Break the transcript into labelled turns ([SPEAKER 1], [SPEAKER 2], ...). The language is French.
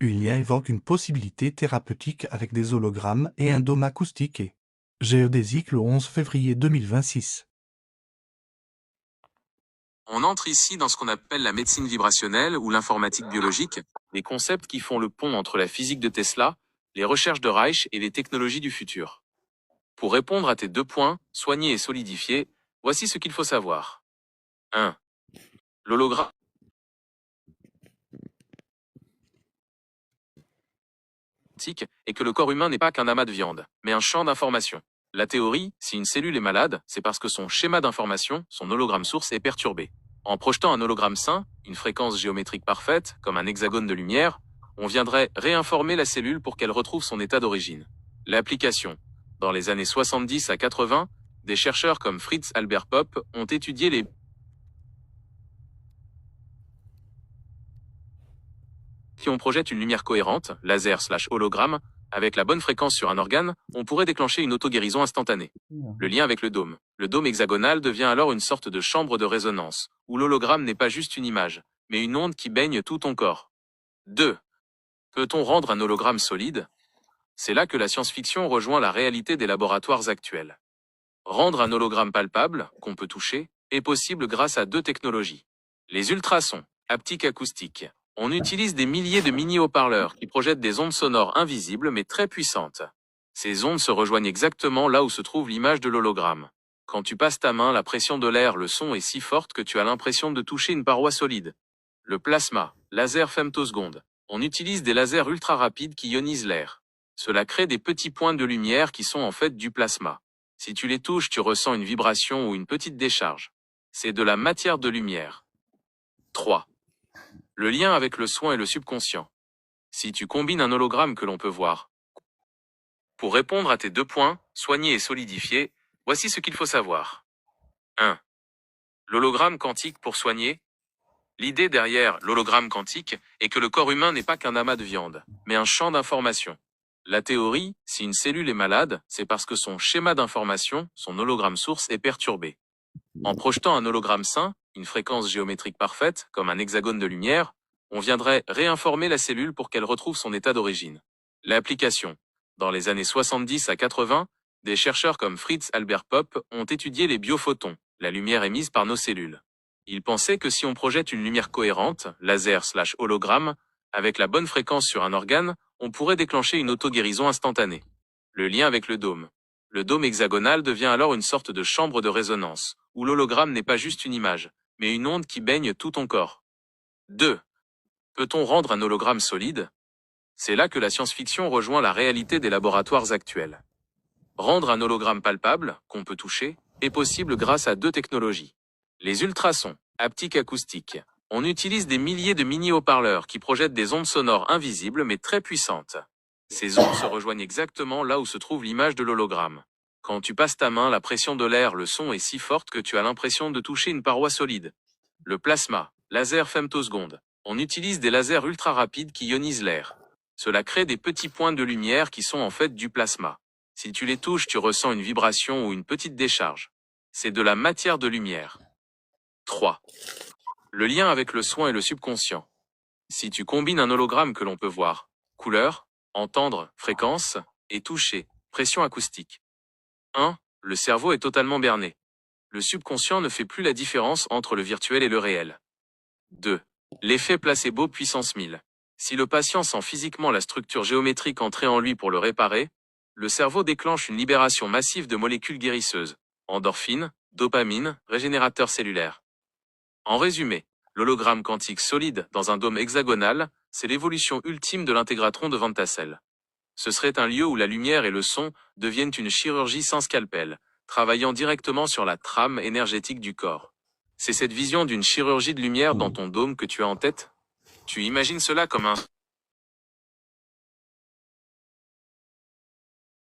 [SPEAKER 1] Julien évoque une possibilité thérapeutique avec des hologrammes et un dôme acoustique. Géodésique le 11 février 2026.
[SPEAKER 2] On entre ici dans ce qu'on appelle la médecine vibrationnelle ou l'informatique biologique, des concepts qui font le pont entre la physique de Tesla, les recherches de Reich et les technologies du futur. Pour répondre à tes 2 points, soigner et solidifier, voici ce qu'il faut savoir. 1. L'hologramme est que le corps humain n'est pas qu'un amas de viande, mais un champ d'information. La théorie, si une cellule est malade, c'est parce que son schéma d'information, son hologramme source, est perturbé. En projetant un hologramme sain, une fréquence géométrique parfaite, comme un hexagone de lumière, on viendrait réinformer la cellule pour qu'elle retrouve son état d'origine. L'application. Dans les années 70 à 80, des chercheurs comme Fritz Albert Popp ont étudié les Si on projette une lumière cohérente, laser/hologramme, avec la bonne fréquence sur un organe, on pourrait déclencher une auto-guérison instantanée. Le lien avec le dôme. Le dôme hexagonal devient alors une sorte de chambre de résonance, où l'hologramme n'est pas juste une image, mais une onde qui baigne tout ton corps. 2. Peut-on rendre un hologramme solide? C'est là que la science-fiction rejoint la réalité des laboratoires actuels. Rendre un hologramme palpable, qu'on peut toucher, est possible grâce à 2 technologies. Les ultrasons, haptiques acoustiques. On utilise des milliers de mini-haut-parleurs qui projettent des ondes sonores invisibles mais très puissantes. Ces ondes se rejoignent exactement là où se trouve l'image de l'hologramme. Quand tu passes ta main, la pression de l'air, le son est si forte que tu as l'impression de toucher une paroi solide. Le plasma, laser femtoseconde. On utilise des lasers ultra rapides qui ionisent l'air. Cela crée des petits points de lumière qui sont en fait du plasma. Si tu les touches, tu ressens une vibration ou une petite décharge. C'est de la matière de lumière. 3. Le lien avec le soin et le subconscient. Si tu combines un hologramme que l'on peut voir. Pour répondre à tes 2 points, soigner et solidifier, voici ce qu'il faut savoir. 1. L'hologramme quantique pour soigner. L'idée derrière l'hologramme quantique est que le corps humain n'est pas qu'un amas de viande, mais un champ d'information. La théorie, si une cellule est malade, c'est parce que son schéma d'information, son hologramme source, est perturbé. En projetant un hologramme sain, une fréquence géométrique parfaite, comme un hexagone de lumière, on viendrait réinformer la cellule pour qu'elle retrouve son état d'origine. L'application. Dans les années 70 à 80, des chercheurs comme Fritz Albert Popp ont étudié les biophotons, la lumière émise par nos cellules. Ils pensaient que si on projette une lumière cohérente, laser/hologramme, avec la bonne fréquence sur un organe, on pourrait déclencher une auto-guérison instantanée. Le lien avec le dôme. Le dôme hexagonal devient alors une sorte de chambre de résonance, où l'hologramme n'est pas juste une image, mais une onde qui baigne tout ton corps. 2. Peut-on rendre un hologramme solide? C'est là que la science-fiction rejoint la réalité des laboratoires actuels. Rendre un hologramme palpable, qu'on peut toucher, est possible grâce à 2 technologies. Les ultrasons, haptiques acoustiques. On utilise des milliers de mini-haut-parleurs qui projettent des ondes sonores invisibles mais très puissantes. Ces ondes se rejoignent exactement là où se trouve l'image de l'hologramme. Quand tu passes ta main, la pression de l'air, le son est si forte que tu as l'impression de toucher une paroi solide. Le plasma, laser femtoseconde. On utilise des lasers ultra rapides qui ionisent l'air. Cela crée des petits points de lumière qui sont en fait du plasma. Si tu les touches, tu ressens une vibration ou une petite décharge. C'est de la matière de lumière. 3. Le lien avec le soin et le subconscient. Si tu combines un hologramme que l'on peut voir, couleur, entendre, fréquence, et toucher, pression acoustique. 1. Le cerveau est totalement berné. Le subconscient ne fait plus la différence entre le virtuel et le réel. 2. L'effet placebo puissance 1000. Si le patient sent physiquement la structure géométrique entrer en lui pour le réparer, le cerveau déclenche une libération massive de molécules guérisseuses, endorphines, dopamine, régénérateurs cellulaires. En résumé, l'hologramme quantique solide dans un dôme hexagonal, c'est l'évolution ultime de l'intégratron de Van Tassel. Ce serait un lieu où la lumière et le son deviennent une chirurgie sans scalpel, travaillant directement sur la trame énergétique du corps. C'est cette vision d'une chirurgie de lumière dans ton dôme que tu as en tête? Tu imagines cela comme un